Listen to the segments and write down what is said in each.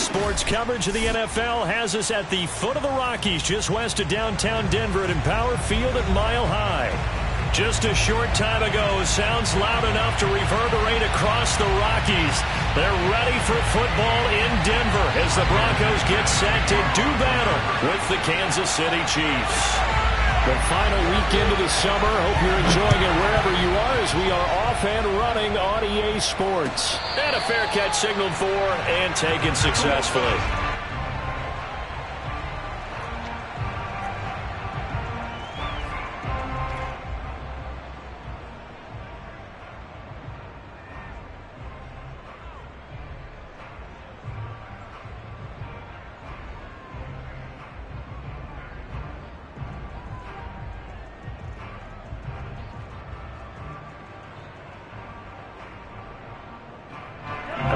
Sports coverage of the NFL has us at the foot of the Rockies, just west of downtown Denver at Empower Field at Mile High. Just a short time ago, sounds loud enough to reverberate across the Rockies. They're ready for football in Denver as the Broncos get set to do battle with the Kansas City Chiefs. The final weekend of the summer. Hope you're enjoying it wherever you are as we are off and running on EA Sports. And a fair catch signaled for and taken successfully.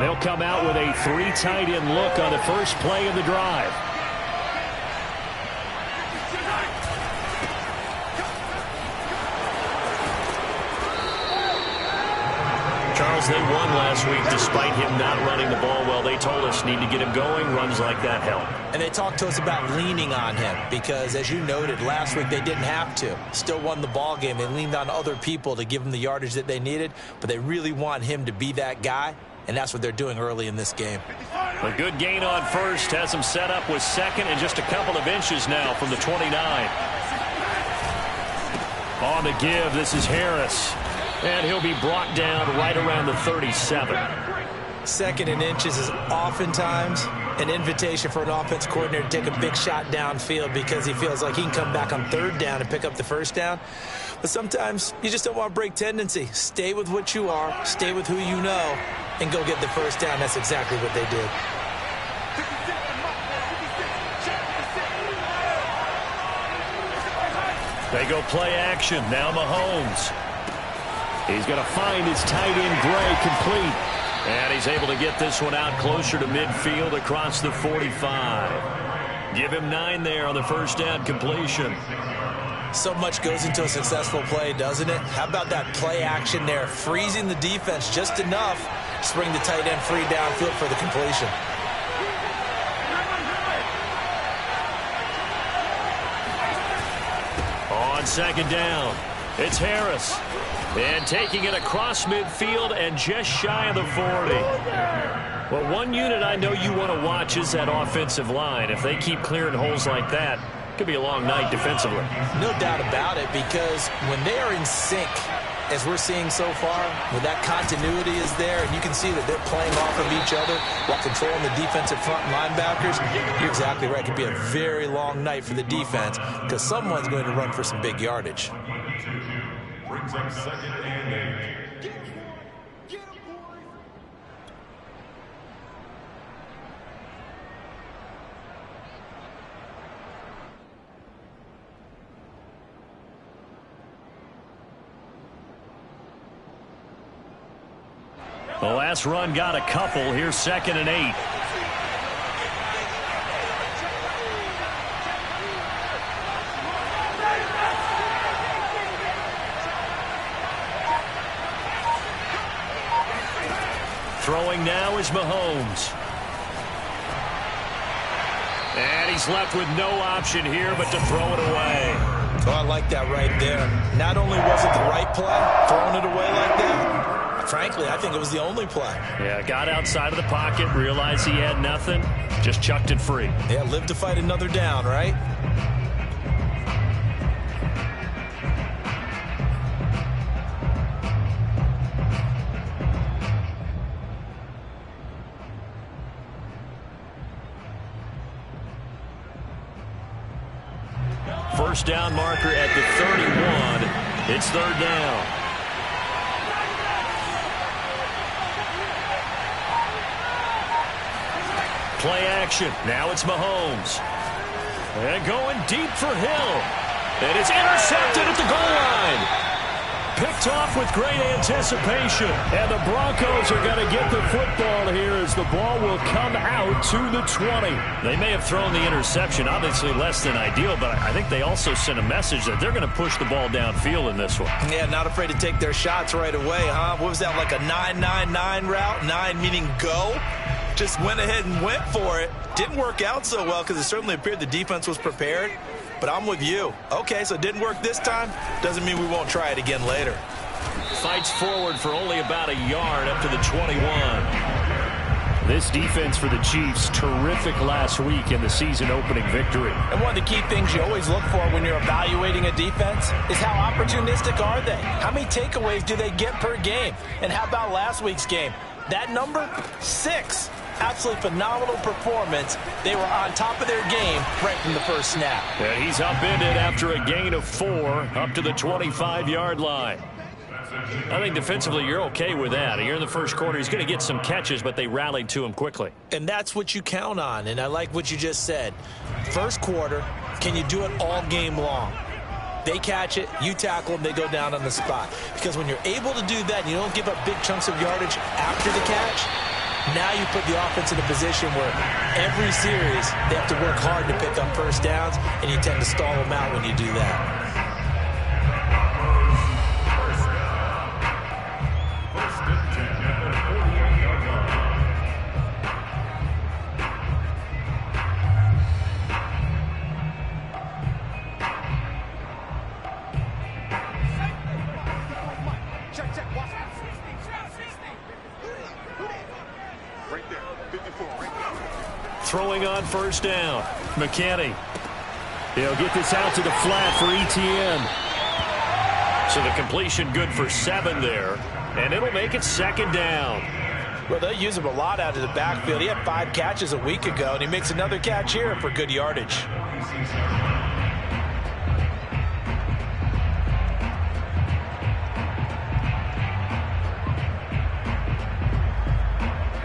They'll come out with a three tight end look on the first play of the drive. Charles, they won last week despite him not running the ball well. They told us need to get him going. Runs like that help. And they talked to us about leaning on him because, as you noted, last week they didn't have to. Still won the ball game. They leaned on other people to give them the yardage that they needed, but they really want him to be that guy. And that's what they're doing early in this game. A good gain on first has him set up with second and just a couple of inches now from the 29. On the give, this is Harris. And he'll be brought down right around the 37. Second and inches is oftentimes an invitation for an offense coordinator to take a big shot downfield because he feels like he can come back on third down and pick up the first down. But sometimes you just don't want to break tendency. Stay with what you are, stay with who you know, and go get the first down. That's exactly what they did. They go play action. Now Mahomes. He's going to find his tight end Gray complete. And he's able to get this one out closer to midfield across the 45. Give him 9 there on the first down completion. So much goes into a successful play, doesn't it? How about that play action there? Freezing the defense just enough to bring the tight end free downfield for the completion. On second down, it's Harris. And taking it across midfield and just shy of the 40. Well, one unit I know you want to watch is that offensive line. If they keep clearing holes like that, it could be a long night defensively. No doubt about it, because when they are in sync, as we're seeing so far, when that continuity is there, and you can see that they're playing off of each other while controlling the defensive front linebackers, you're exactly right. It could be a very long night for the defense because someone's going to run for some big yardage. Brings up second and 8. The last run got a couple. Here's second and 8. Throwing now is Mahomes. And he's left with no option here but to throw it away. Oh, I like that right there. Not only was it the right play, throwing it away like that, frankly, I think it was the only play. Yeah, got outside of the pocket, realized he had nothing, just chucked it free. Yeah, live to fight another down, right? First down marker at the 31. It's third down. Play action. Now it's Mahomes. And going deep for Hill. And it's intercepted at the goal line. Picked off with great anticipation. And the Broncos are going to get the football here as the ball will come out to the 20. They may have thrown the interception, obviously less than ideal, but I think they also sent a message that they're going to push the ball downfield in this one. Yeah, not afraid to take their shots right away, huh? What was that, like a 9-9-9 route? 9 meaning go? Just went ahead and went for it. Didn't work out so well because it certainly appeared the defense was prepared. But I'm with you. Okay, so it didn't work this time. Doesn't mean we won't try it again later. Fights forward for only about a yard up to the 21. This defense for the Chiefs, terrific last week in the season-opening victory. And one of the key things you always look for when you're evaluating a defense is how opportunistic are they? How many takeaways do they get per game? And how about last week's game? That number, 6. Absolutely phenomenal performance. They were on top of their game right from the first snap. And he's upended after a gain of 4 up to the 25-yard line. I think defensively you're okay with that. Here in the first quarter, he's going to get some catches, but they rallied to him quickly. And that's what you count on, and I like what you just said. First quarter, can you do it all game long? They catch it, you tackle them, they go down on the spot. Because when you're able to do that and you don't give up big chunks of yardage after the catch, now you put the offense in a position where every series they have to work hard to pick up first downs, and you tend to stall them out when you do that. Throwing on first down. McKinney. He'll get this out to the flat for ETN. So the completion good for 7 there. And it'll make it second down. Well, they use him a lot out of the backfield. He had 5 catches a week ago, and he makes another catch here for good yardage.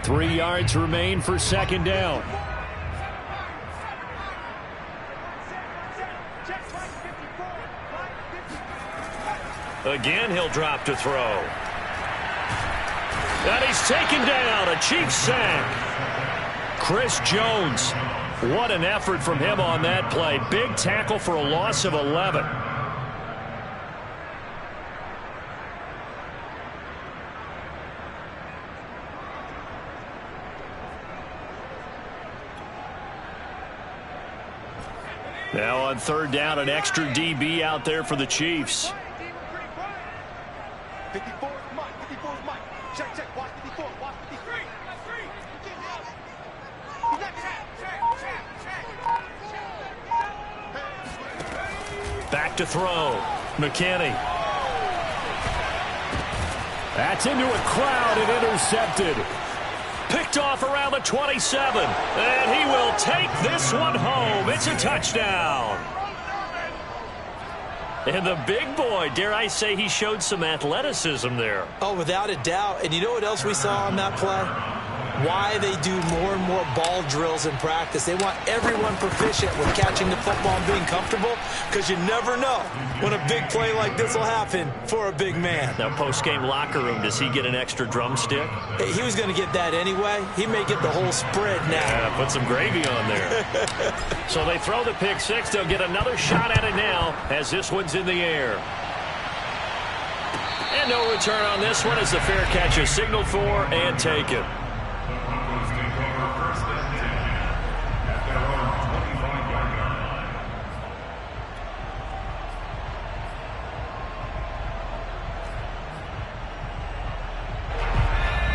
Three yards remain for second down. Again, he'll drop to throw. And he's taken down. A Chiefs sack. Chris Jones. What an effort from him on that play. Big tackle for a loss of 11. Now on third down, an extra DB out there for the Chiefs. 54 is Mike. 54 is Mike. Check, check. Watch 54. Watch 53. Back to throw. McKinney. That's into a crowd and intercepted. Picked off around the 27. And he will take this one home. It's a touchdown. And the big boy, dare I say, he showed some athleticism there. Oh, without a doubt. And you know what else we saw on that play? Why they do more and more ball drills in practice. They want everyone proficient with catching the football and being comfortable, because you never know when a big play like this will happen for a big man. Now, post-game locker room, does he get an extra drumstick? Hey, he was going to get that anyway. He may get the whole spread now. Yeah, put some gravy on there. So they throw the pick six. They'll get another shot at it now as this one's in the air. And no return on this one as the fair catch is signaled for and taken.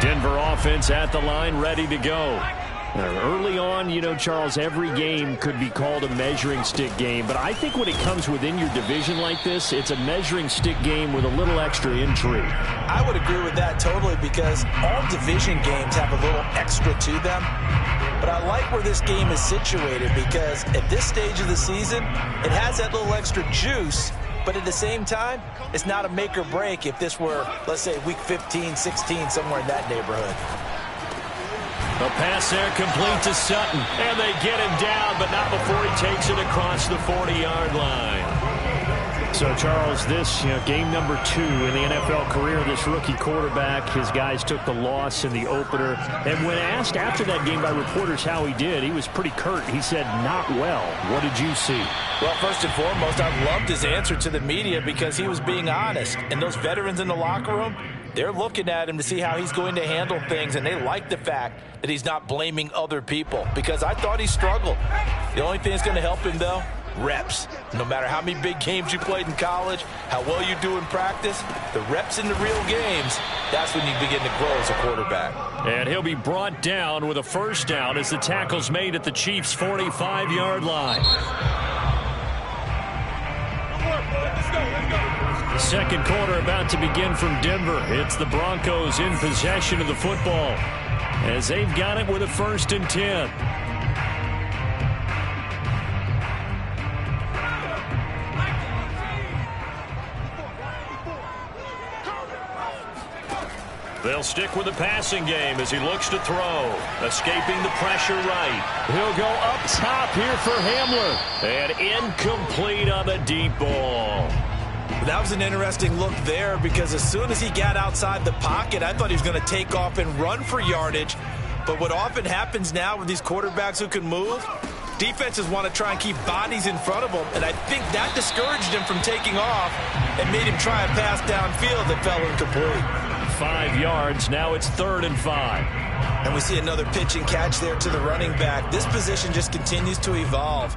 Denver offense at the line, ready to go. Now, early on, you know, Charles, every game could be called a measuring stick game. But I think when it comes within your division like this, it's a measuring stick game with a little extra intrigue. I would agree with that totally, because all division games have a little extra to them. But I like where this game is situated, because at this stage of the season, it has that little extra juice. But at the same time, it's not a make or break if this were, let's say, week 15, 16, somewhere in that neighborhood. A pass there complete to Sutton. And they get him down, but not before he takes it across the 40-yard line. So, Charles, this game number 2 in the NFL career of this rookie quarterback. His guys took the loss in the opener. And when asked after that game by reporters how he did, he was pretty curt. He said, not well. What did you see? Well, first and foremost, I loved his answer to the media because he was being honest. And those veterans in the locker room, they're looking at him to see how he's going to handle things, and they like the fact that he's not blaming other people because I thought he struggled. The only thing that's going to help him, though, reps. No matter how many big games you played in college, how well you do in practice, the reps in the real games, that's when you begin to grow as a quarterback. And he'll be brought down with a first down as the tackle's made at the Chiefs' 45-yard line. The second quarter about to begin from Denver. It's the Broncos in possession of the football as they've got it with a 1st and 10. They'll stick with the passing game as he looks to throw. Escaping the pressure right. He'll go up top here for Hamler. And incomplete on the deep ball. That was an interesting look there because as soon as he got outside the pocket, I thought he was going to take off and run for yardage. But what often happens now with these quarterbacks who can move, defenses want to try and keep bodies in front of them, and I think that discouraged him from taking off and made him try a pass downfield that fell incomplete. 5 yards, now it's 3rd and 5. And we see another pitch and catch there to the running back. This position just continues to evolve.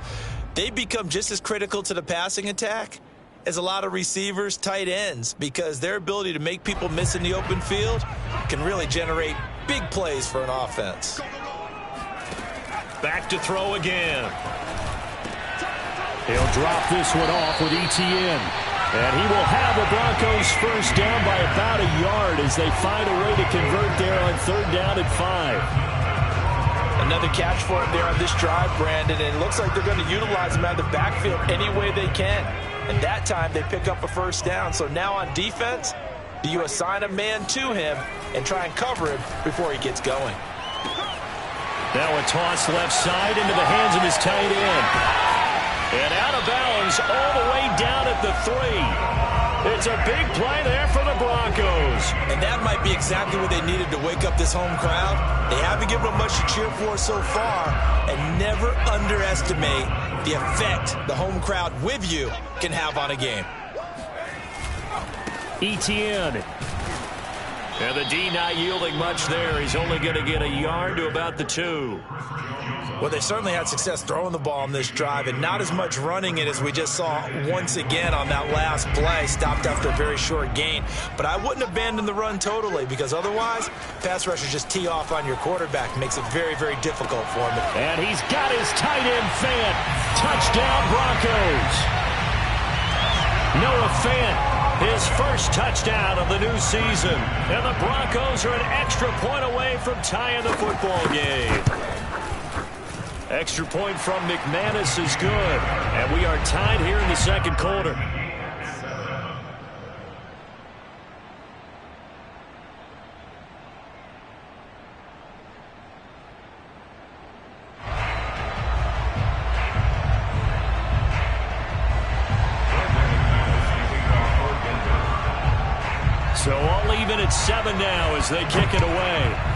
They become just as critical to the passing attack as a lot of receivers, tight ends, because their ability to make people miss in the open field can really generate big plays for an offense. Back to throw again. He'll drop this one off with ETN. And he will have the Broncos first down by about a yard as they find a way to convert there on 3rd down and 5. Another catch for him there on this drive, Brandon, and it looks like they're going to utilize him out of the backfield any way they can. And that time they pick up a first down. So now on defense, do you assign a man to him and try and cover him before he gets going? Now a toss left side into the hands of his tight end. And out of bounds all the way down at the 3. It's a big play there for the Broncos. And that might be exactly what they needed to wake up this home crowd. They haven't given them much to cheer for so far. And never underestimate the effect the home crowd with you can have on a game. ETN. And the D not yielding much there. He's only going to get a yard to about the 2. Well, they certainly had success throwing the ball on this drive and not as much running it as we just saw once again on that last play. Stopped after a very short gain. But I wouldn't abandon the run totally because otherwise, pass rushers just tee off on your quarterback. Makes it very, very difficult for him. And he's got his tight end Fant. Touchdown Broncos. Noah Fant, his first touchdown of the new season. And the Broncos are an extra point away from tying the football game. Extra point from McManus is good. And we are tied here in the second quarter. So all even at 7 now as they kick it away.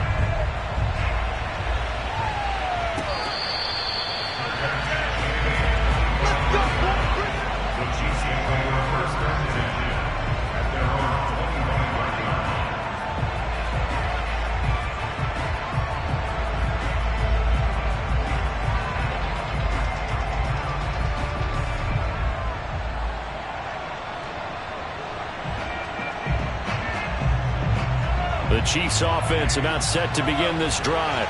The Chiefs offense about set to begin this drive.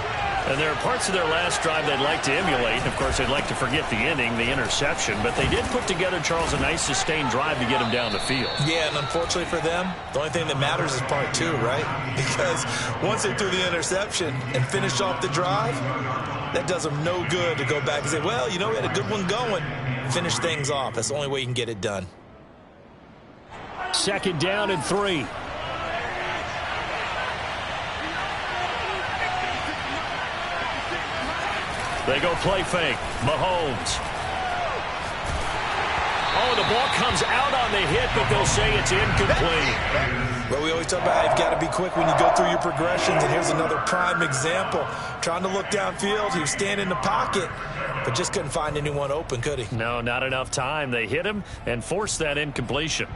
And there are parts of their last drive they'd like to emulate. Of course, they'd like to forget the ending, the interception. But they did put together, Charles, a nice sustained drive to get them down the field. Yeah, and unfortunately for them, the only thing that matters is part 2, right? Because once they threw the interception and finished off the drive, that does them no good to go back and say, well, you know, we had a good one going. Finish things off. That's the only way you can get it done. 2nd down and 3. They go play fake. Mahomes. Oh, the ball comes out on the hit, but they'll say it's incomplete. Well, we always talk about you've got to be quick when you go through your progressions, and here's another prime example. Trying to look downfield, he was standing in the pocket, but just couldn't find anyone open, could he? No, not enough time. They hit him and forced that incompletion.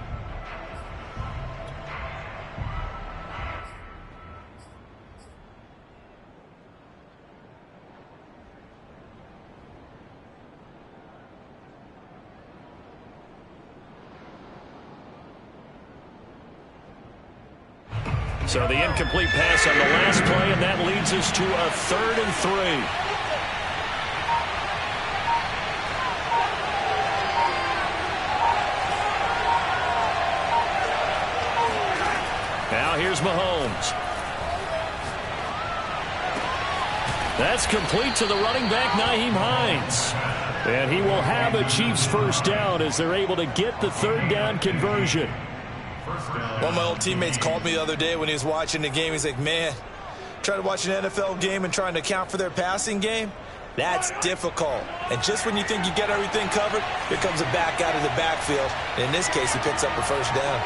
So the incomplete pass on the last play, and that leads us to a 3rd and 3. Now here's Mahomes. That's complete to the running back, Nyheim Hines. And he will have a Chiefs first down as they're able to get the 3rd down conversion. One of my old teammates called me the other day when he was watching the game. He's like, man, trying to watch an NFL game and trying to account for their passing game, that's difficult. And just when you think you get everything covered, here comes a back out of the backfield. In this case, he picks up a first down.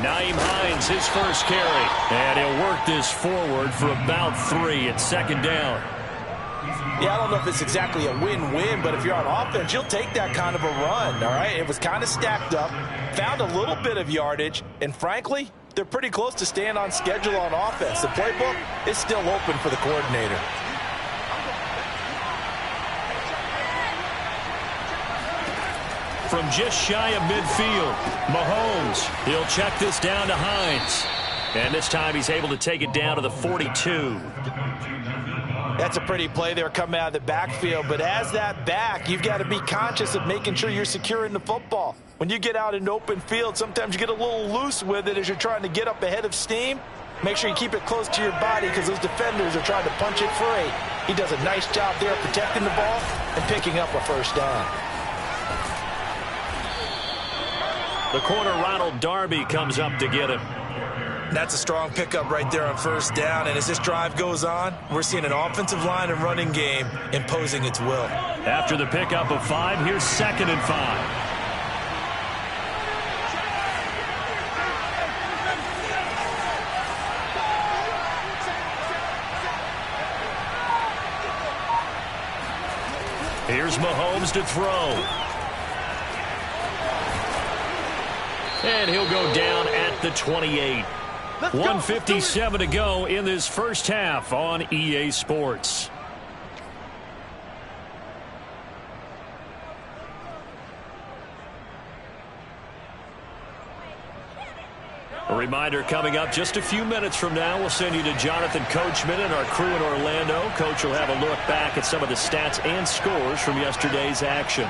Nyheim Hines, his first carry. And he'll work this forward for about 3 at 2nd down. Yeah, I don't know if it's exactly a win-win, but if you're on offense, you'll take that kind of a run, all right? It was kind of stacked up, found a little bit of yardage, and frankly, they're pretty close to staying on schedule on offense. The playbook is still open for the coordinator. From just shy of midfield, Mahomes, he'll check this down to Hines. And this time he's able to take it down to the 42. That's a pretty play there coming out of the backfield, but as that back, you've got to be conscious of making sure you're securing the football. When you get out in open field, sometimes you get a little loose with it as you're trying to get up ahead of steam. Make sure you keep it close to your body because those defenders are trying to punch it free. He does a nice job there protecting the ball and picking up a first down. The corner, Ronald Darby, comes up to get him. That's a strong pickup right there on first down, and as this drive goes on, we're seeing an offensive line and running game imposing its will. After the pickup of 5, here's 2nd and 5. Here's Mahomes to throw. And he'll go down at the 28. 1:57 to go in this first half on EA Sports. A reminder coming up just a few minutes from now, we'll send you to Jonathan Coachman and our crew in Orlando. Coach will have a look back at some of the stats and scores from yesterday's action.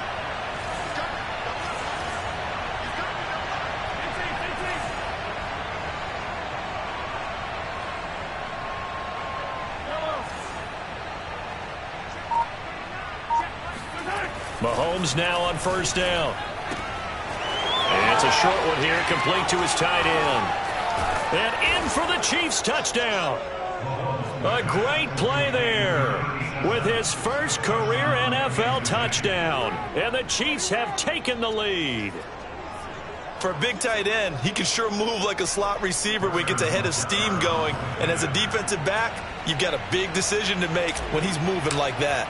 Mahomes now on first down. And it's a short one here, complete to his tight end. And in for the Chiefs touchdown. A great play there with his first career NFL touchdown. And the Chiefs have taken the lead. For a big tight end, he can sure move like a slot receiver when he gets a head of steam going. And as a defensive back, you've got a big decision to make when he's moving like that.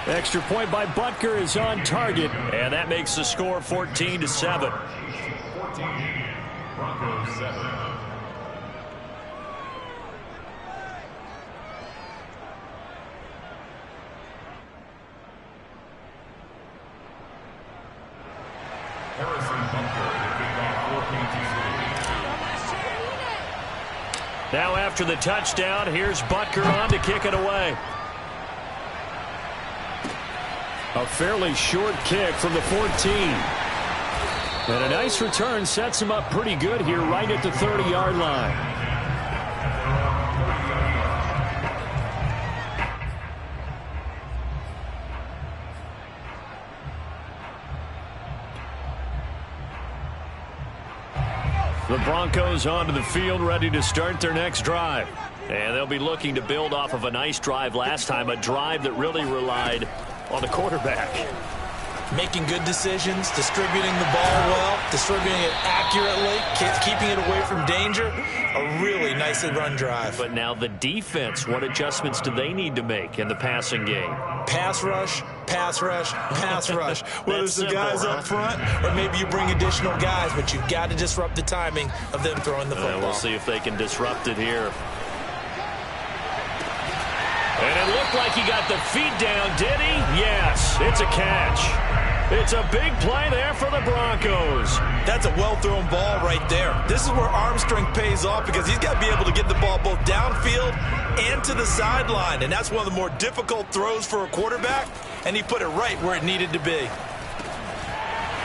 Extra point by Butker is on target, and that makes the score 14-7. Broncos 7. Now after the touchdown, here's Butker on to kick it away. A fairly short kick from the 14. And a nice return sets him up pretty good here right at the 30-yard line. The Broncos onto the field ready to start their next drive. And they'll be looking to build off of a nice drive last time, a drive that really relied on the quarterback. Making good decisions, distributing the ball well, distributing it accurately, keeping it away from danger. A really nicely run drive. But now the defense, what adjustments do they need to make in the passing game? Pass rush, pass rush, pass rush. Whether it's the guys up front or maybe you bring additional guys, but you've got to disrupt the timing of them throwing the football. We'll see if they can disrupt it here. And it looked like he got the feet down, did he? Yes, it's a catch. It's a big play there for the Broncos. That's a well-thrown ball right there. This is where arm strength pays off because he's got to be able to get the ball both downfield and to the sideline. And that's one of the more difficult throws for a quarterback, and he put it right where it needed to be.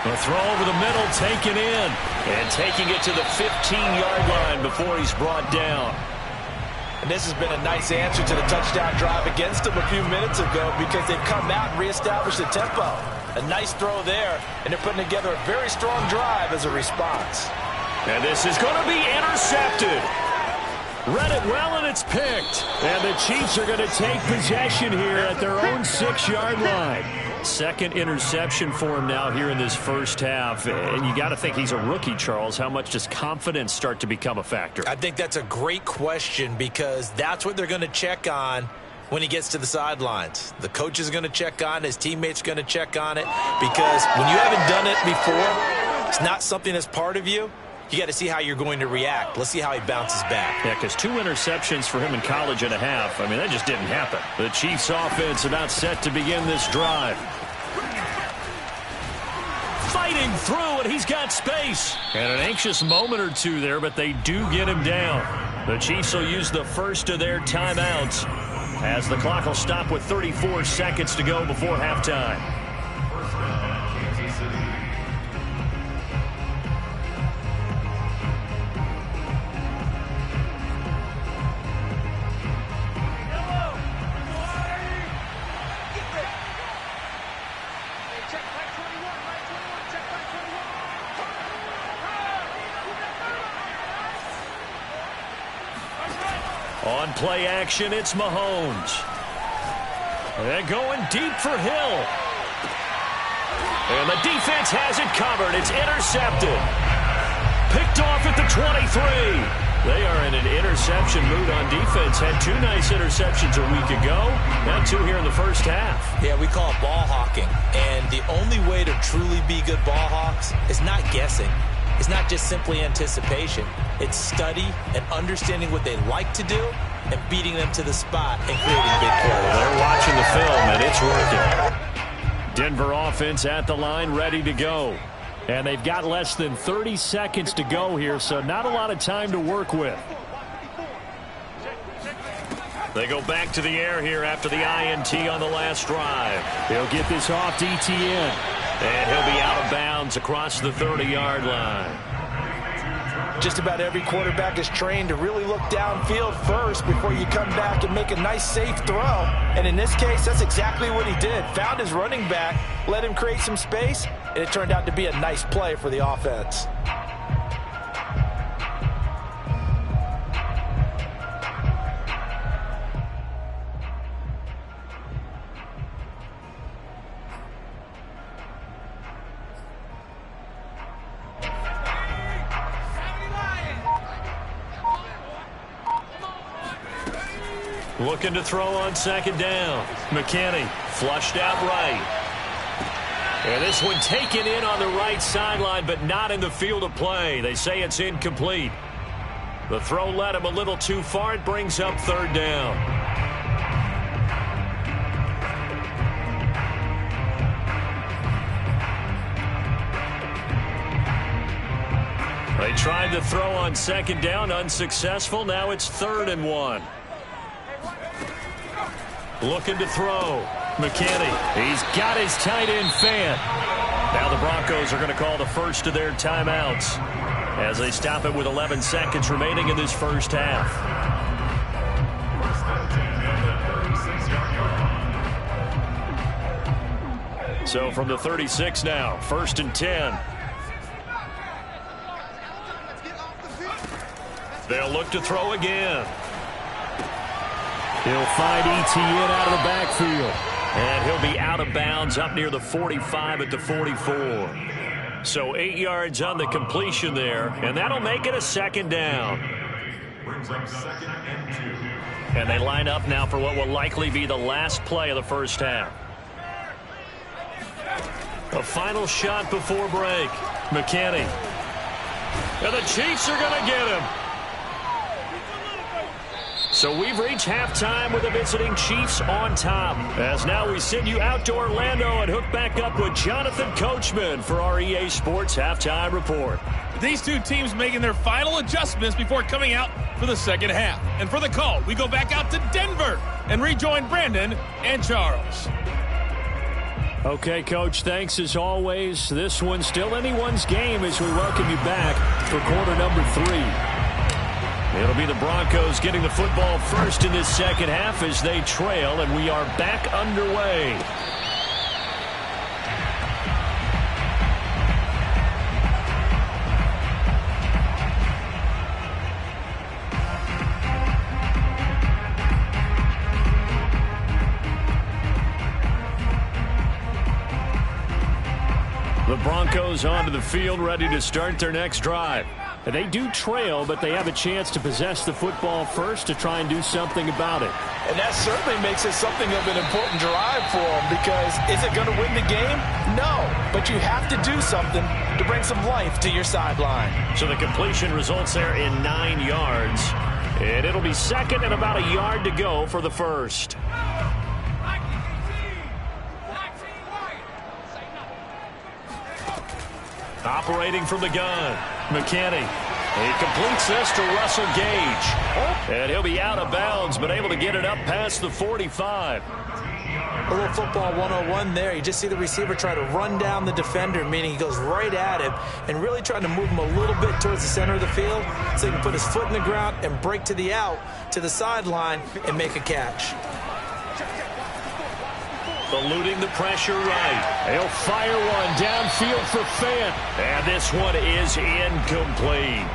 A throw over the middle, taken in, and taking it to the 15-yard line before he's brought down. And this has been a nice answer to the touchdown drive against them a few minutes ago because they've come out and reestablished the tempo. A nice throw there, and they're putting together a very strong drive as a response. And this is going to be intercepted. Read it well, and it's picked. And the Chiefs are going to take possession here at their own 6-yard line. Second interception for him now here in this first half. And you got to think he's a rookie, Charles. How much does confidence start to become a factor? I think that's a great question because that's what they're going to check on when he gets to the sidelines. The coach is going to check on it. His teammates are going to check on it because when you haven't done it before, it's not something that's part of you. You got to see how you're going to react. Let's see how he bounces back. Yeah, because 2 interceptions for him in college and a half. I mean, that just didn't happen. The Chiefs offense about set to begin this drive. Fighting through, and he's got space. And an anxious moment or two there, but they do get him down. The Chiefs will use the first of their timeouts as the clock will stop with 34 seconds to go before halftime. On play action, it's Mahomes. They're going deep for Hill. And the defense has it covered. It's intercepted. Picked off at the 23. They are in an interception mood on defense. Had 2 nice interceptions a week ago. Now 2 here in the first half. Yeah, we call it ball hawking. And the only way to truly be good ball hawks is not guessing. It's not just simply anticipation. It's study and understanding what they like to do and beating them to the spot and creating big plays. They're watching the film, and it's working. Denver offense at the line, ready to go. And they've got less than 30 seconds to go here, so not a lot of time to work with. They go back to the air here after the INT on the last drive. He'll get this off to ETN. And he'll be out of bounds across the 30-yard line. Just about every quarterback is trained to really look downfield first before you come back and make a nice, safe throw. And in this case, that's exactly what he did. Found his running back, let him create some space, and it turned out to be a nice play for the offense. Looking to throw on second down. McKinney flushed out right. And this one taken in on the right sideline, but not in the field of play. They say it's incomplete. The throw led him a little too far. It brings up third down. They tried to throw on second down, unsuccessful. Now it's 3rd and 1. Looking to throw. McKinney. He's got his tight end fan. Now the Broncos are going to call the first of their timeouts as they stop it with 11 seconds remaining in this first half. So from the 36 now, 1st and 10. They'll look to throw again. He'll find Etienne out of the backfield. And he'll be out of bounds up near the 45 at the 44. So 8 yards on the completion there, and that'll make it a second down. Brings up 2nd and 2. And they line up now for what will likely be the last play of the first half. A final shot before break. McKinney. And the Chiefs are going to get him. So we've reached halftime with the visiting Chiefs on top. As now we send you out to Orlando and hook back up with Jonathan Coachman for our EA Sports Halftime Report. These two teams making their final adjustments before coming out for the second half. And for the call, we go back out to Denver and rejoin Brandon and Charles. Okay, Coach, thanks as always. This one's still anyone's game as we welcome you back for quarter number 3. It'll be the Broncos getting the football first in this second half as they trail, and we are back underway. The Broncos onto the field, ready to start their next drive. And they do trail, but they have a chance to possess the football first to try and do something about it. And that certainly makes it something of an important drive for them, because is it going to win the game? No, but you have to do something to bring some life to your sideline. So the completion results there in 9 yards. And it'll be second and about a yard to go for the first. Operating from the gun, McKinney. He completes this to Russell Gage. And he'll be out of bounds, but able to get it up past the 45. A little football 101 there. You just see the receiver try to run down the defender, meaning he goes right at him and really trying to move him a little bit towards the center of the field so he can put his foot in the ground and break to the out, to the sideline, and make a catch. Eluding the pressure right. They'll fire one downfield for Fant. And this one is incomplete.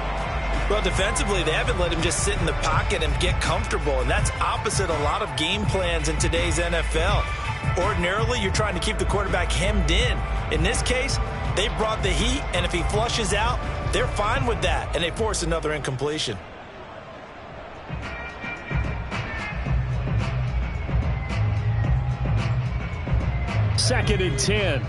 Well, defensively, they haven't let him just sit in the pocket and get comfortable, and that's opposite a lot of game plans in today's NFL. Ordinarily, you're trying to keep the quarterback hemmed in. In this case, they brought the heat, and if he flushes out, they're fine with that, and they force another incompletion. Second and 10.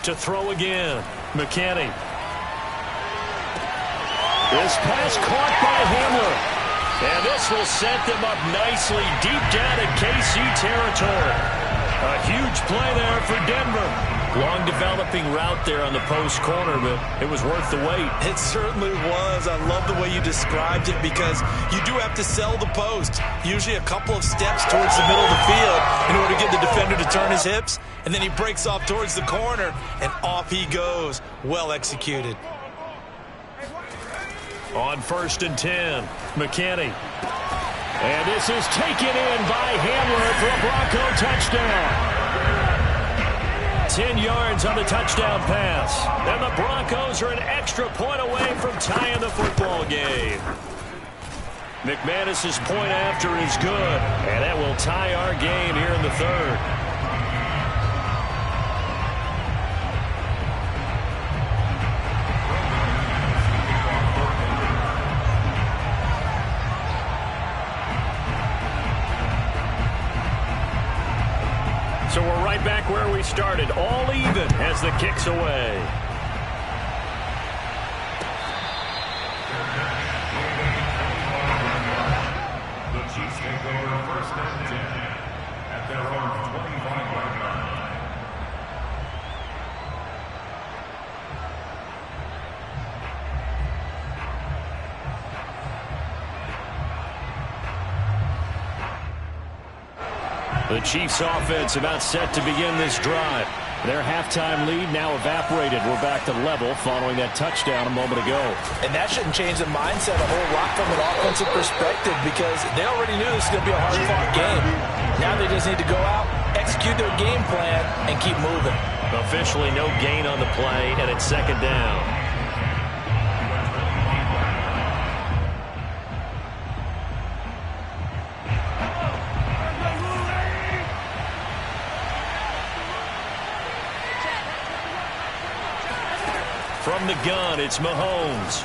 To throw again, McKinney. This pass caught by Hamler. And this will set them up nicely deep down in KC territory. A huge play there for Denver. Long developing route there on the post corner, but it was worth the wait. It certainly was. I love the way you described it, because you do have to sell the post. Usually a couple of steps towards the middle of the field in order to get the defender to turn his hips, and then he breaks off towards the corner, and off he goes. Well executed. On 1st and 10, McKinney. And this is taken in by Hamler for a Bronco touchdown. 10 yards on the touchdown pass. And the Broncos are an extra point away from tying the football game. McManus's point after is good, and that will tie our game here in the third. So we're right back where we started, all even as the kick's away. The Chiefs take over 1st and 10 at their own 25-yard line. The Chiefs offense about set to begin this drive. Their halftime lead now evaporated. We're back to level following that touchdown a moment ago. And that shouldn't change the mindset a whole lot from an offensive perspective, because they already knew this was going to be a hard-fought game. Now they just need to go out, execute their game plan, and keep moving. Officially no gain on the play, and it's second down. From the gun, it's Mahomes.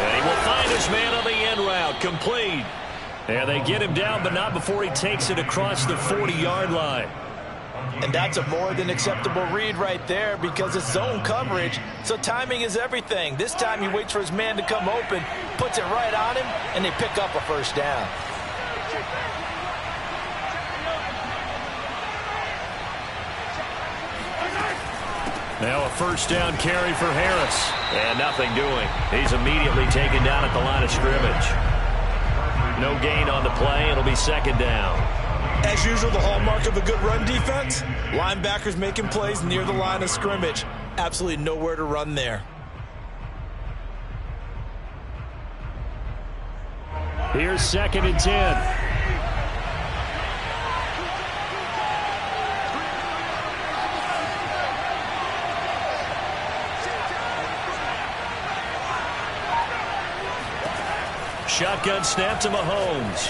And he will find his man on the end route, complete. And they get him down, but not before he takes it across the 40-yard line. And that's a more than acceptable read right there because it's zone coverage, so timing is everything. This time he waits for his man to come open, puts it right on him, and they pick up a first down. Now a first down carry for Harris. And nothing doing. He's immediately taken down at the line of scrimmage. No gain on the play. It'll be second down. As usual, the hallmark of a good run defense, linebackers making plays near the line of scrimmage. Absolutely nowhere to run there. Here's 2nd and 10. Shotgun snap to Mahomes.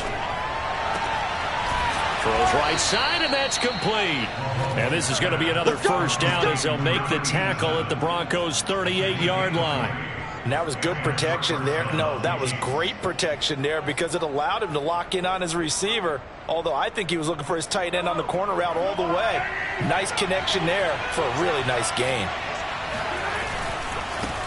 Throws right side, and that's complete. And this is going to be another first down as they'll make the tackle at the Broncos' 38-yard line. And that was good protection there. No, that was great protection there because it allowed him to lock in on his receiver. Although I think he was looking for his tight end on the corner route all the way. Nice connection there for a really nice gain.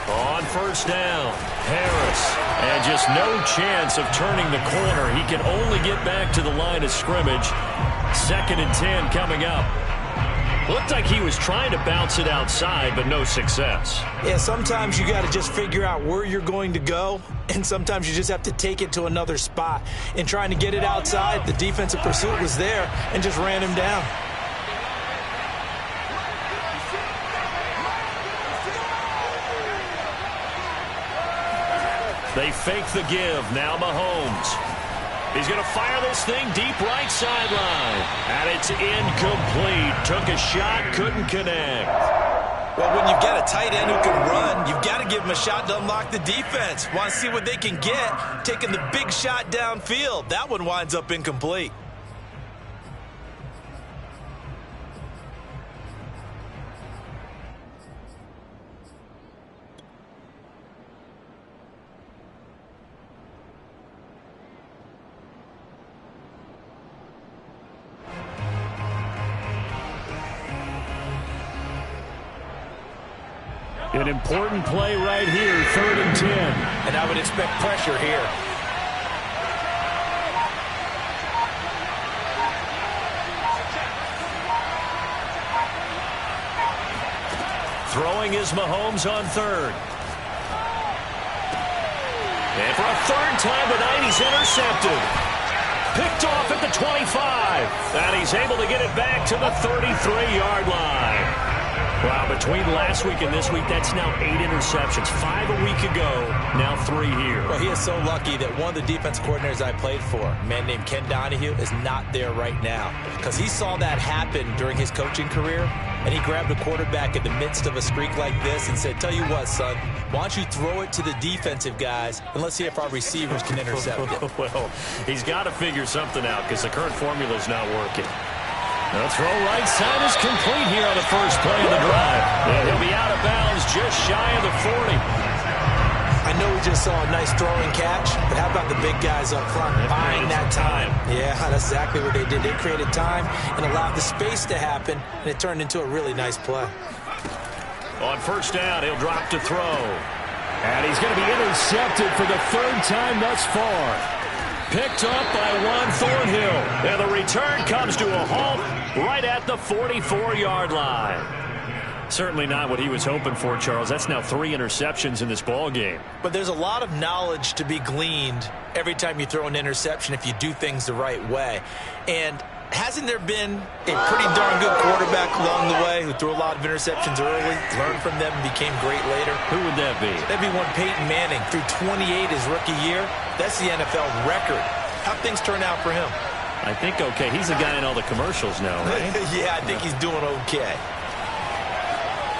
On first down, Harris. And just no chance of turning the corner. He can only get back to the line of scrimmage. 2nd and 10 coming up. Looked like he was trying to bounce it outside, but no success. Yeah, sometimes you got to just figure out where you're going to go, and sometimes you just have to take it to another spot. In trying to get it outside, the defensive pursuit was there and just ran him down. They fake the give. Now Mahomes. He's going to fire this thing deep right sideline. And it's incomplete. Took a shot, couldn't connect. Well, when you've got a tight end who can run, you've got to give him a shot to unlock the defense. Want to see what they can get, taking the big shot downfield. That one winds up incomplete. An important play right here, 3rd and 10. And I would expect pressure here. Throwing is Mahomes on 3rd. And for a 3rd time tonight, he's intercepted. Picked off at the 25. And he's able to get it back to the 33-yard line. Wow, between last week and this week, that's now 8 interceptions. 5 a week ago, now 3 here. Well, he is so lucky that one of the defense coordinators I played for, a man named Ken Donahue, is not there right now. Because he saw that happen during his coaching career, and he grabbed a quarterback in the midst of a streak like this and said, tell you what, son, why don't you throw it to the defensive guys, and let's see if our receivers can intercept it. Well, he's got to figure something out because the current formula is not working. The throw right side is complete here on the first play of the drive. And he'll be out of bounds just shy of the 40. I know we just saw a nice throwing catch, but how about the big guys up front buying that time? Yeah, that's exactly what they did. They created time and allowed the space to happen, and it turned into a really nice play. On first down, he'll drop to throw. And he's going to be intercepted for the 3rd time thus far. Picked up by Juan Thornhill. And the return comes to a halt right at the 44-yard line. Certainly not what he was hoping for, Charles. That's now 3 interceptions in this ball game. But there's a lot of knowledge to be gleaned every time you throw an interception if you do things the right way. And hasn't there been a pretty darn good quarterback along the way who threw a lot of interceptions early, learned from them, and became great later? Who would that be? That'd be one Peyton Manning. Threw 28 his rookie year. That's the NFL record. How'd things turn out for him? I think okay. He's the guy in all the commercials now, right? Yeah, I think he's doing okay.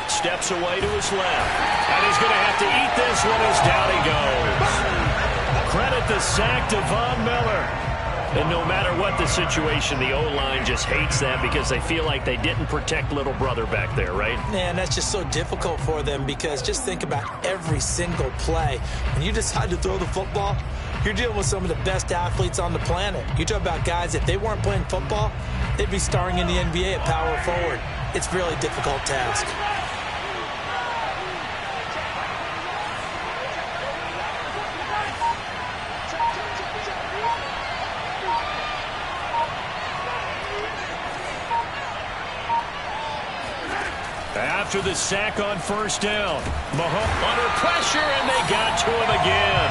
Steps away to his left. And he's going to have to eat this one as down he goes. Credit the sack to Von Miller. And no matter what the situation, the O-line just hates that because they feel like they didn't protect little brother back there, right? Man, that's just so difficult for them because just think about every single play. When you decide to throw the football, you're dealing with some of the best athletes on the planet. You talk about guys, if they weren't playing football, they'd be starring in the NBA at power forward. It's a really difficult task. After the sack on first down, Mahomes under pressure, and they got to him again.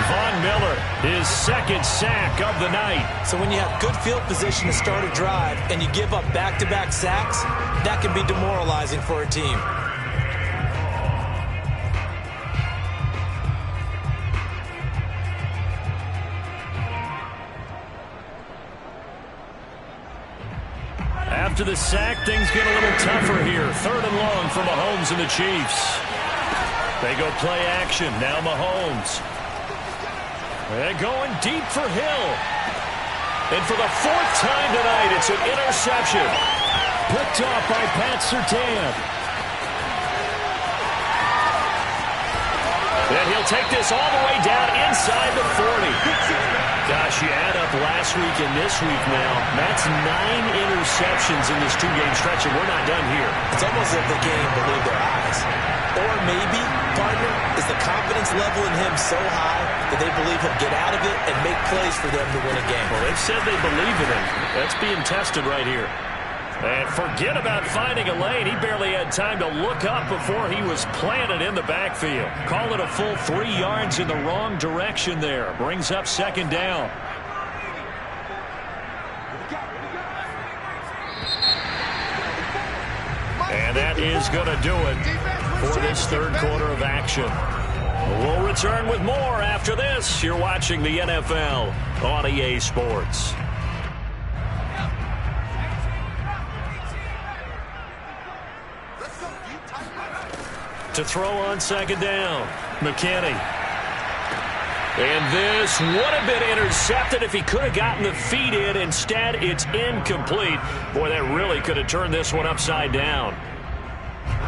Von Miller, his second sack of the night. So when you have good field position to start a drive and you give up back-to-back sacks, that can be demoralizing for a team. After the sack, things get a little tougher here. 3rd and long for Mahomes and the Chiefs. They go play action. Now Mahomes. They're going deep for Hill. And for the 4th time tonight, it's an interception. Picked off by Pat Surtain. And he'll take this all the way down inside the 40. Gosh, you add up last week and this week now. That's 9 interceptions in this 2-game stretch, and we're not done here. It's almost as if they can't even believe their eyes. Or maybe, partner, is the confidence level in him so high that they believe he'll get out of it and make plays for them to win a game. Well, they've said they believe in him. That's being tested right here. And forget about finding a lane. He barely had time to look up before he was planted in the backfield. Call it a full 3 yards in the wrong direction there. Brings up 2nd down. And that is going to do it for this 3rd quarter of action. We'll return with more after this. You're watching the NFL on EA Sports. To throw on 2nd down, McKinney. And this would have been intercepted if he could have gotten the feet in. Instead, it's incomplete. Boy, that really could have turned this one upside down.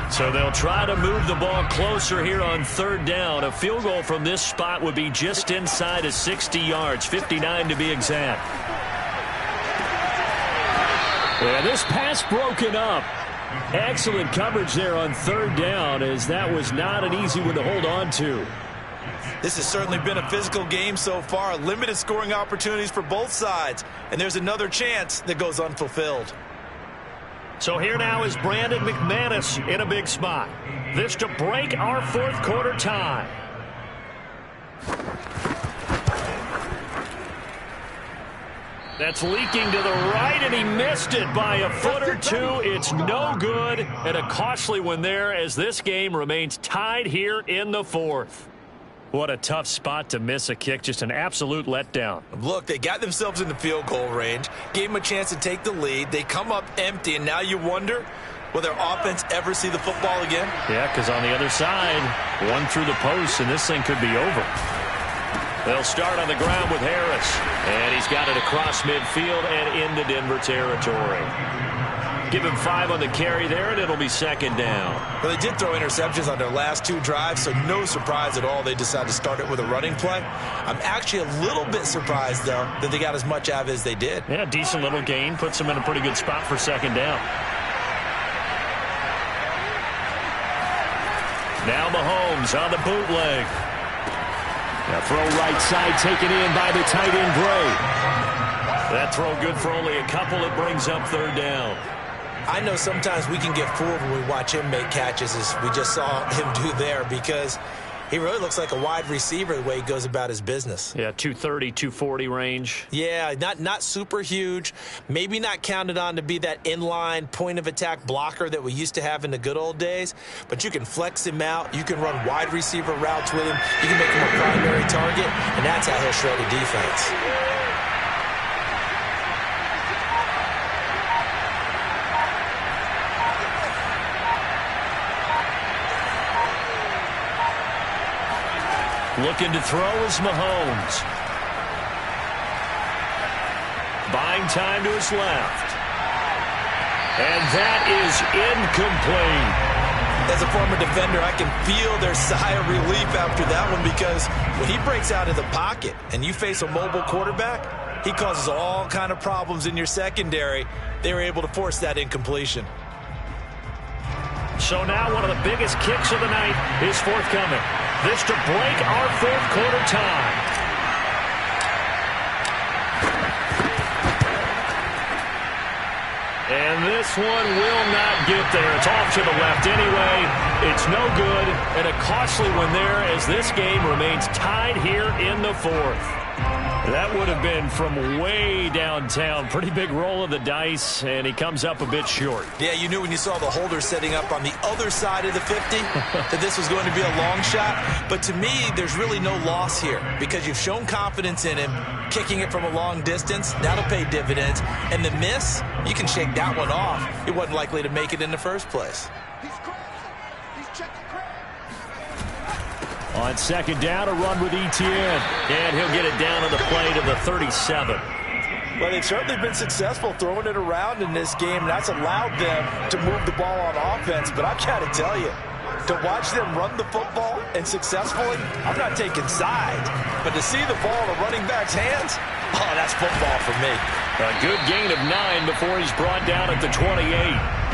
So they'll try to move the ball closer here on 3rd down. A field goal from this spot would be just inside of 60 yards, 59 to be exact. And this pass broken up. Excellent coverage there on 3rd down, as that was not an easy one to hold on to. This has certainly been a physical game so far. Limited scoring opportunities for both sides. And there's another chance that goes unfulfilled. So here now is Brandon McManus in a big spot. This to break our 4th quarter tie. That's leaking to the right, and he missed it by a foot or two. It's no good, and a costly one there as this game remains tied here in the 4th. What a tough spot to miss a kick. Just an absolute letdown. Look, they got themselves in the field goal range, gave them a chance to take the lead. They come up empty, and now you wonder, will their offense ever see the football again? Yeah, because on the other side, one through the post, and this thing could be over. They'll start on the ground with Harris. And he's got it across midfield and into Denver territory. Give him 5 on the carry there, and it'll be 2nd down. Well, they did throw interceptions on their last 2 drives, so no surprise at all they decided to start it with a running play. I'm actually a little bit surprised, though, that they got as much out of it as they did. Yeah, decent little gain. Puts them in a pretty good spot for 2nd down. Now Mahomes on the bootleg. Now throw right side taken in by the tight end Gray. That throw good for only a couple. It brings up 3rd down. I know sometimes we can get fooled when we watch him make catches, as we just saw him do there, because he really looks like a wide receiver the way he goes about his business. Yeah, 230, 240 range. Yeah, not super huge. Maybe not counted on to be that inline point-of-attack blocker that we used to have in the good old days. But you can flex him out. You can run wide receiver routes with him. You can make him a primary target, and that's how he'll shred a defense. Looking to throw is Mahomes. Playing time to his left. And that is incomplete. As a former defender, I can feel their sigh of relief after that one, because when he breaks out of the pocket and you face a mobile quarterback, he causes all kind of problems in your secondary. They were able to force that incompletion. So now one of the biggest kicks of the night is forthcoming. This to break our fourth quarter tie. And this one will not get there. It's off to the left anyway. It's no good, and a costly one there as this game remains tied here in the fourth. That would have been from way downtown. Pretty big roll of the dice, and he comes up a bit short. Yeah, you knew when you saw the holder setting up on the other side of the 50 that this was going to be a long shot. But to me, there's really no loss here because you've shown confidence in him. Kicking it from a long distance, that'll pay dividends. And the miss, you can shake that one off. It wasn't likely to make it in the first place. On second down, a run with Etienne. And he'll get it down to the play to the 37. Well, they've certainly been successful throwing it around in this game. That's allowed them to move the ball on offense. But I've got to tell you, to watch them run the football and successfully, I'm not taking sides. But to see the ball in a running back's hands, oh, that's football for me. A good gain of 9 before he's brought down at the 28.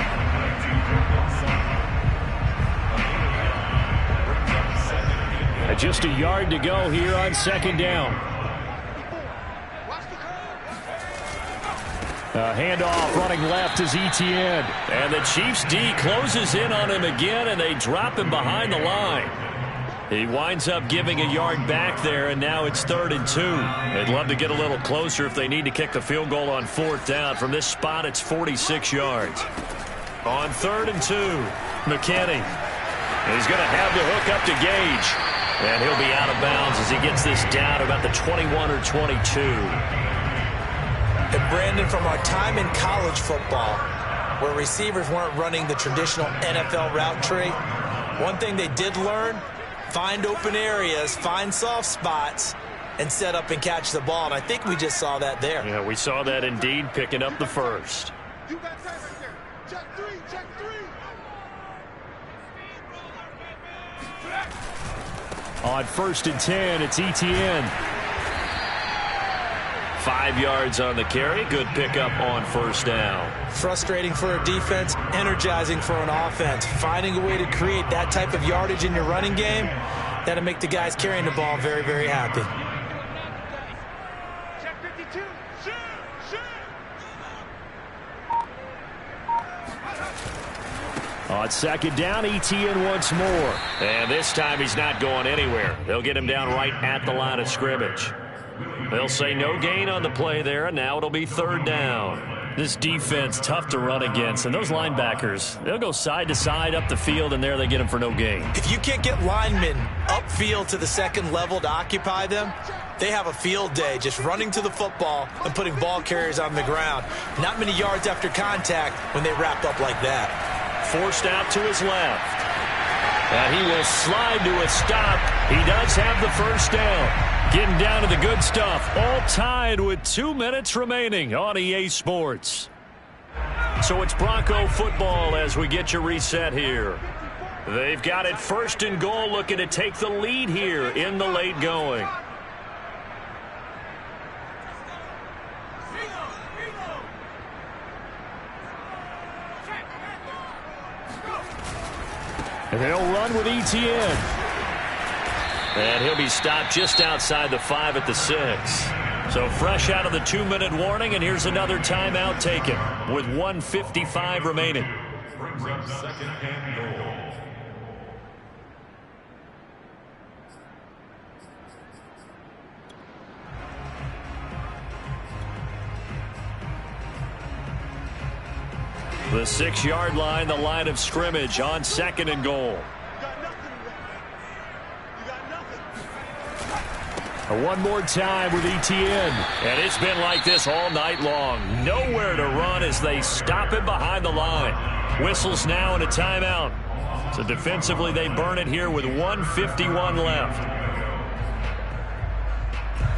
Just a yard to go here on second down. A handoff running left is Etienne. And the Chiefs D closes in on him again, and they drop him behind the line. He winds up giving a yard back there, and now it's 3rd and 2. They'd love to get a little closer if they need to kick the field goal on 4th down. From this spot, it's 46 yards. On 3rd and 2, McKinney. He's going to have the hook up to Gage. And he'll be out of bounds as he gets this down about the 21 or 22. And Brandon, from our time in college football, where receivers weren't running the traditional NFL route tree, one thing they did learn, find open areas, find soft spots, and set up and catch the ball. And I think we just saw that there. Yeah, we saw that indeed, picking up the first. You got that right there. Check three, check three. On 1st and 10, it's Etienne. 5 yards on the carry. Good pickup on 1st down. Frustrating for a defense, energizing for an offense. Finding a way to create that type of yardage in your running game, that'll make the guys carrying the ball very, very happy. Check 52. Shoot, shoot. On second down, Etienne once more. And this time he's not going anywhere. They'll get him down right at the line of scrimmage. They'll say no gain on the play there, and now it'll be 3rd down. This defense, tough to run against. And those linebackers, they'll go side to side up the field, and there they get him for no gain. If you can't get linemen upfield to the second level to occupy them, they have a field day just running to the football and putting ball carriers on the ground. Not many yards after contact when they wrap up like that. Forced out to his left. And he will slide to a stop. He does have the first down. Getting down to the good stuff. All tied with 2 minutes remaining on EA Sports. So it's Bronco football as we get you reset here. They've got it 1st and goal, looking to take the lead here in the late going. And they'll run with Etienne. And he'll be stopped just outside the 5 at the 6. So fresh out of the 2-minute warning, and here's another timeout taken with 1:55 remaining. Brings up 2nd and goal. The 6-yard line, the line of scrimmage on 2nd and goal. One more time with Etienne. And it's been like this all night long. Nowhere to run as they stop him behind the line. Whistles now and a timeout. So defensively they burn it here with 1:51 left.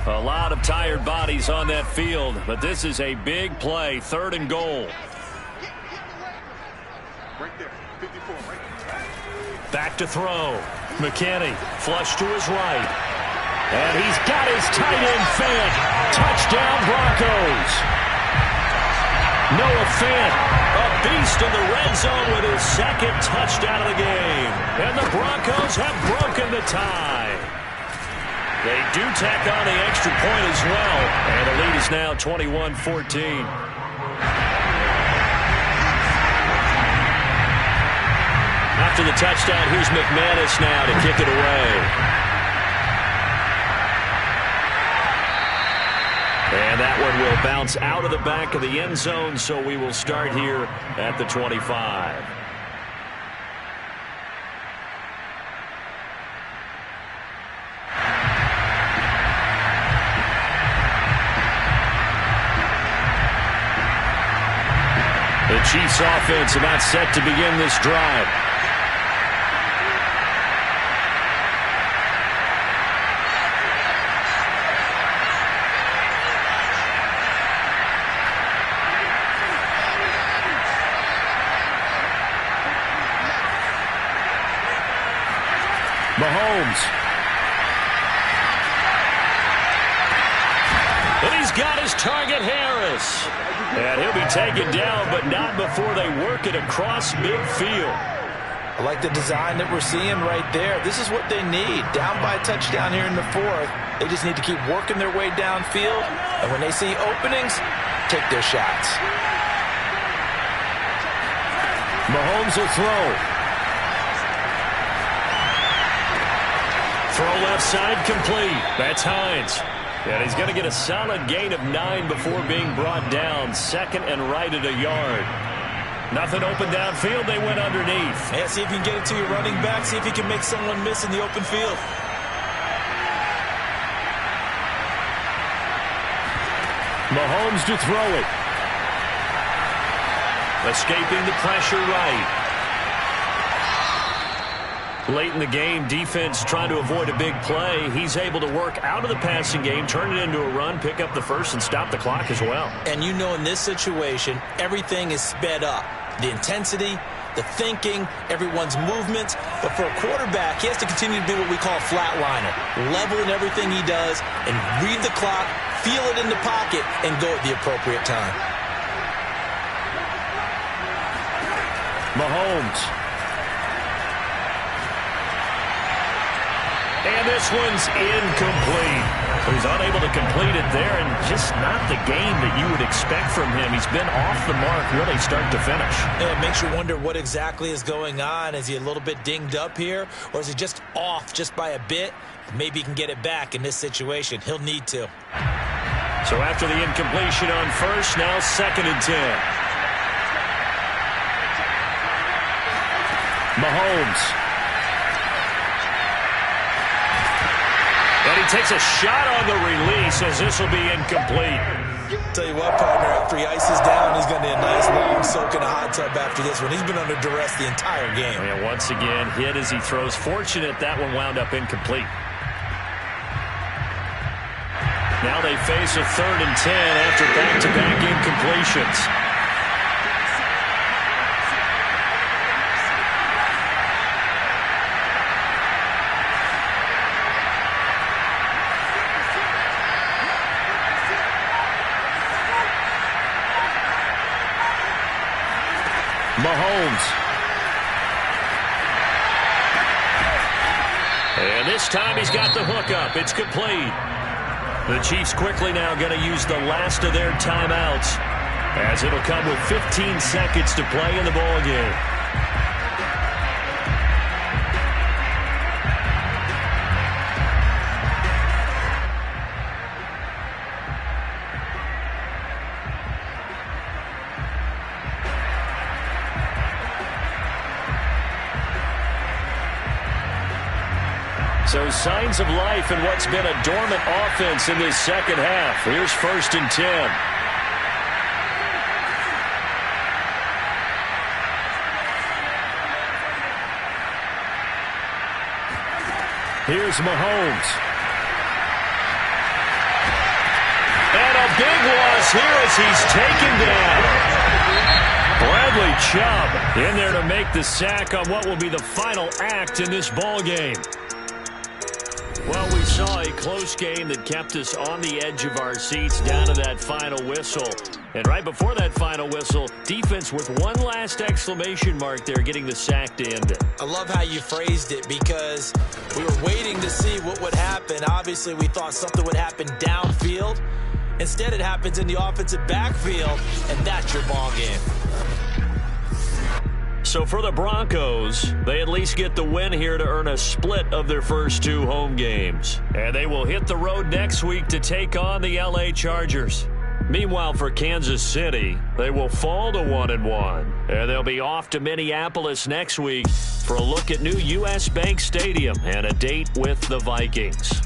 A lot of tired bodies on that field, but this is a big play, 3rd and goal. Right there, 54, right there. Back to throw. McKinney, flush to his right. And he's got his tight end Fant. Touchdown Broncos. Noah Fant, a beast in the red zone with his 2nd touchdown of the game. And the Broncos have broken the tie. They do tack on the extra point as well. And the lead is now 21-14. After the touchdown, here's McManus now to kick it away. And that one will bounce out of the back of the end zone, so we will start here at the 25. The Chiefs offense about set to begin this drive. Mahomes. And he's got his target, Harris. And he'll be taken down, but not before they work it across midfield. I like the design that we're seeing right there. This is what they need. Down by a touchdown here in the 4th. They just need to keep working their way downfield. And when they see openings, take their shots. Mahomes will throw. Throw left side complete. That's Hines. And he's going to get a solid gain of 9 before being brought down. 2nd and right at a yard. Nothing open downfield. They went underneath. Yeah, see if you can get it to your running back. See if you can make someone miss in the open field. Mahomes to throw it. Escaping the pressure right. Late in the game, defense trying to avoid a big play. He's able to work out of the passing game, turn it into a run, pick up the first, and stop the clock as well. And you know in this situation, everything is sped up. The intensity, the thinking, everyone's movement. But for a quarterback, he has to continue to be what we call a flatliner. Level in everything he does and read the clock, feel it in the pocket, and go at the appropriate time. Mahomes. And this one's incomplete. He's unable to complete it there, and just not the game that you would expect from him. He's been off the mark really start to finish. And it makes you wonder what exactly is going on. Is he a little bit dinged up here, or is he just off just by a bit? Maybe he can get it back in this situation. He'll need to. So after the incompletion on first, now 2nd and 10. Mahomes. And he takes a shot on the release as this will be incomplete. Tell you what, partner, after he ices down, he's going to need a nice long soak in a hot tub after this one. He's been under duress the entire game. And once again, hit as he throws. Fortunate that one wound up incomplete. Now they face a 3rd and 10 after back-to-back incompletions. Mahomes. And this time he's got the hookup. It's complete. The Chiefs quickly now going to use the last of their timeouts as it'll come with 15 seconds to play in the ball game. So signs of life in what's been a dormant offense in this second half. Here's 1st and 10. Here's Mahomes. big loss here as he's taken down. Bradley Chubb in there to make the sack on what will be the final act in this ball game. Well, we saw a close game that kept us on the edge of our seats down to that final whistle. And right before that final whistle, defense with one last exclamation mark there, getting the sack to end it. I love how you phrased it because we were waiting to see what would happen. Obviously, we thought something would happen downfield. Instead, it happens in the offensive backfield, and that's your ball game. So for the Broncos, they at least get the win here to earn a split of their first 2 home games. And they will hit the road next week to take on the LA Chargers. Meanwhile, for Kansas City, they will fall to 1-1. And they'll be off to Minneapolis next week for a look at new U.S. Bank Stadium and a date with the Vikings.